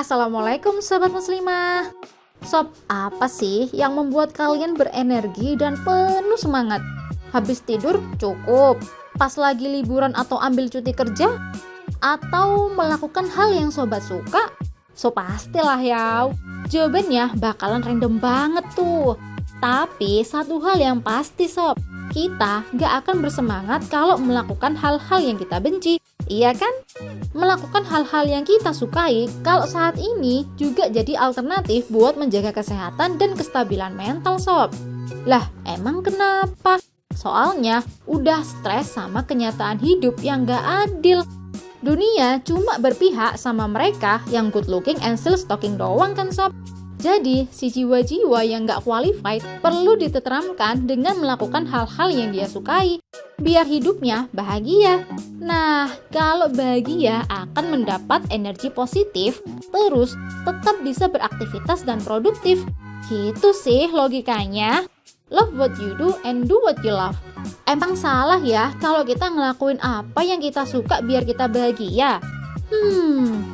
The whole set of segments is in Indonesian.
Assalamualaikum Sobat Muslimah. Sob, apa sih yang membuat kalian berenergi dan penuh semangat? Habis tidur cukup? Pas lagi liburan atau ambil cuti kerja? Atau melakukan hal yang sobat suka? So pastilah ya. Jawabannya bakalan random banget tuh. Tapi satu hal yang pasti sob, kita gak akan bersemangat kalau melakukan hal-hal yang kita benci. Iya kan? Melakukan hal-hal yang kita sukai kalau saat ini juga jadi alternatif buat menjaga kesehatan dan kestabilan mental sob. Lah emang kenapa? Soalnya udah stres sama kenyataan hidup yang gak adil. Dunia cuma berpihak sama mereka yang good looking and still stalking doang kan sob. Jadi si jiwa-jiwa yang gak qualified perlu diteteramkan dengan melakukan hal-hal yang dia sukai biar hidupnya bahagia. Nah, kalau bahagia akan mendapat energi positif, terus tetap bisa beraktivitas dan produktif. Gitu sih logikanya. Love what you do and do what you love. Emang salah ya kalau kita ngelakuin apa yang kita suka biar kita bahagia?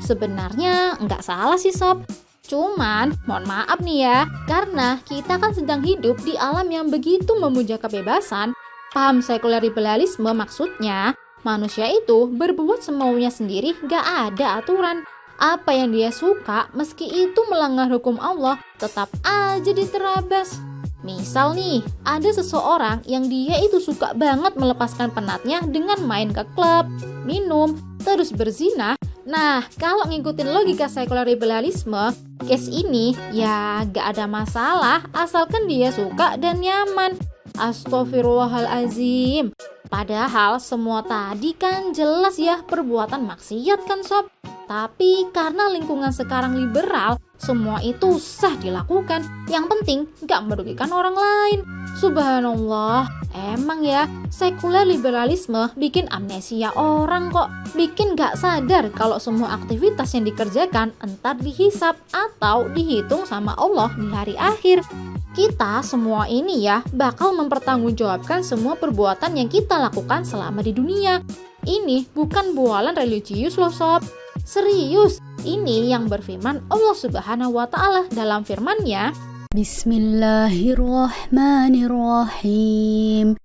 Sebenarnya nggak salah sih sob. Cuman, mohon maaf nih ya, karena kita kan sedang hidup di alam yang begitu memuja kebebasan. Paham sekuler liberalisme maksudnya, manusia itu berbuat semaunya sendiri, gak ada aturan. Apa yang dia suka, meski itu melanggar hukum Allah, tetap aja diterabas. Misal nih, ada seseorang yang dia itu suka banget melepaskan penatnya dengan main ke klub, minum, terus berzina. Nah, kalau ngikutin logika sekuler liberalisme, case ini ya gak ada masalah asalkan dia suka dan nyaman. Astaghfirullahalazim. Padahal semua tadi kan jelas ya perbuatan maksiat kan sob. Tapi karena lingkungan sekarang liberal, semua itu sah dilakukan. Yang penting gak merugikan orang lain. Subhanallah, emang ya sekuler liberalisme bikin amnesia orang kok. Bikin gak sadar kalau semua aktivitas yang dikerjakan entar dihisap atau dihitung sama Allah di hari akhir. Kita semua ini ya bakal mempertanggungjawabkan semua perbuatan yang kita lakukan selama di dunia. Ini bukan bualan religius loh sob. Serius, ini yang berfirman Allah Subhanahu wa Ta'ala dalam firman-Nya, Bismillahirrahmanirrahim.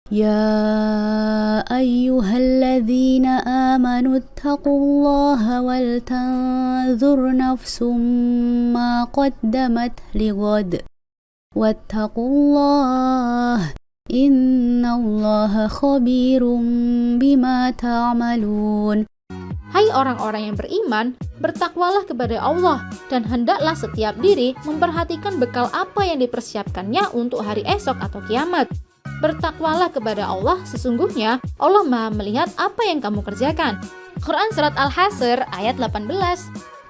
Ya ayyuhalladzina amanu ittaqullaha wal tanzur nafsum ma qaddamat lighad. Wattaqullah, innallaha khabirum bima ta'malun. Hai orang-orang yang beriman, bertakwalah kepada Allah dan hendaklah setiap diri memperhatikan bekal apa yang dipersiapkannya untuk hari esok atau kiamat. Bertakwalah kepada Allah, sesungguhnya Allah Maha melihat apa yang kamu kerjakan. Quran Surat Al-Hasr ayat 18.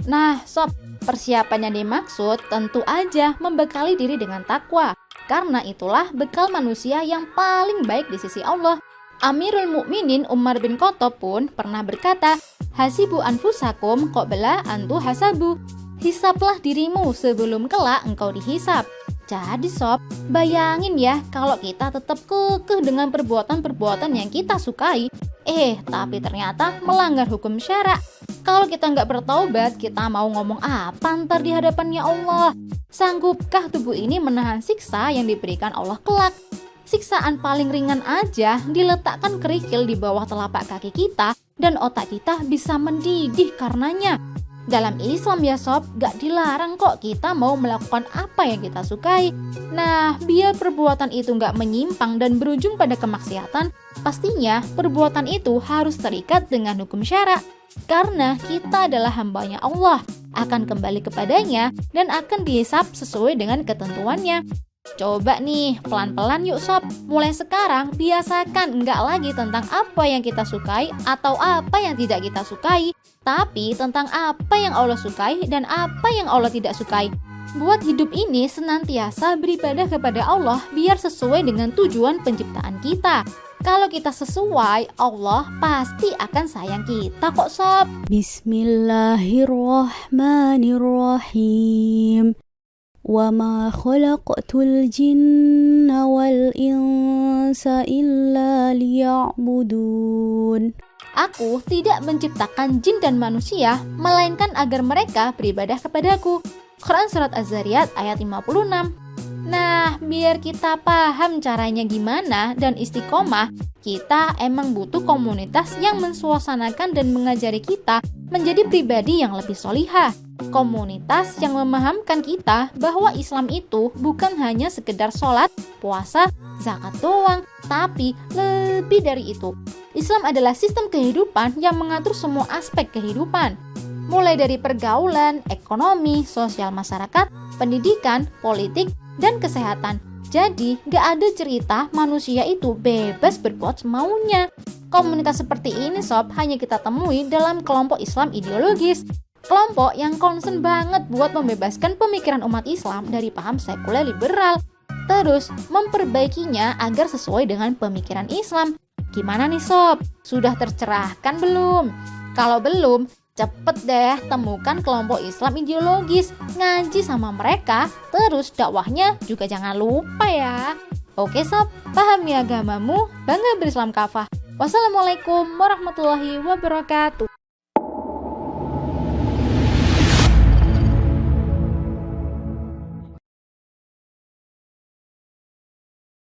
Nah sob, persiapan yang dimaksud tentu aja membekali diri dengan takwa, karena itulah bekal manusia yang paling baik di sisi Allah. Amirul Mukminin Umar bin Khattab pun pernah berkata, Hasibu anfusakum qabla an tuhasabu. Hisaplah dirimu sebelum kelak engkau dihisap. Jadi sob, bayangin ya kalau kita tetap kekeh dengan perbuatan-perbuatan yang kita sukai, tapi ternyata melanggar hukum syara. Kalau kita nggak bertaubat, kita mau ngomong apa ntar di hadapannya Allah? Sanggupkah tubuh ini menahan siksa yang diberikan Allah kelak? Siksaan paling ringan aja diletakkan kerikil di bawah telapak kaki kita dan otak kita bisa mendidih karenanya. Dalam Islam ya sob, gak dilarang kok kita mau melakukan apa yang kita sukai. Nah, biar perbuatan itu gak menyimpang dan berujung pada kemaksiatan, pastinya perbuatan itu harus terikat dengan hukum syara. Karena kita adalah hambanya Allah, akan kembali kepadanya dan akan dihisap sesuai dengan ketentuannya. Coba nih, pelan-pelan yuk sob. Mulai sekarang, biasakan nggak lagi tentang apa yang kita sukai atau apa yang tidak kita sukai, tapi tentang apa yang Allah sukai dan apa yang Allah tidak sukai. Buat hidup ini senantiasa beribadah kepada Allah biar sesuai dengan tujuan penciptaan kita. Kalau kita sesuai, Allah pasti akan sayang kita kok sob. Bismillahirrahmanirrahim. وَمَا خَلَقْتُ الْجِنَّ وَالْإِنسَ إِلَّا لِيَعْبُدُونَ. Aku tidak menciptakan jin dan manusia, melainkan agar mereka beribadah kepadaku. Quran Surat Az-Zariyat ayat 56. Nah, biar kita paham caranya gimana dan istiqomah, kita emang butuh komunitas yang mensuasanakan dan mengajari kita menjadi pribadi yang lebih solihah. Komunitas yang memahamkan kita bahwa Islam itu bukan hanya sekedar sholat, puasa, zakat doang, tapi lebih dari itu. Islam adalah sistem kehidupan yang mengatur semua aspek kehidupan, mulai dari pergaulan, ekonomi, sosial masyarakat, pendidikan, politik, dan kesehatan. Jadi, gak ada cerita manusia itu bebas berbuat semaunya. Komunitas seperti ini sob hanya kita temui dalam kelompok Islam ideologis. Kelompok yang concern banget buat membebaskan pemikiran umat Islam dari paham sekuler liberal. Terus memperbaikinya agar sesuai dengan pemikiran Islam. Gimana nih sob? Sudah tercerahkan belum? Kalau belum, cepet deh temukan kelompok Islam ideologis, ngaji sama mereka, terus dakwahnya juga jangan lupa ya. Oke sob, pahami agamamu, bangga berislam kafah. Wassalamualaikum warahmatullahi wabarakatuh.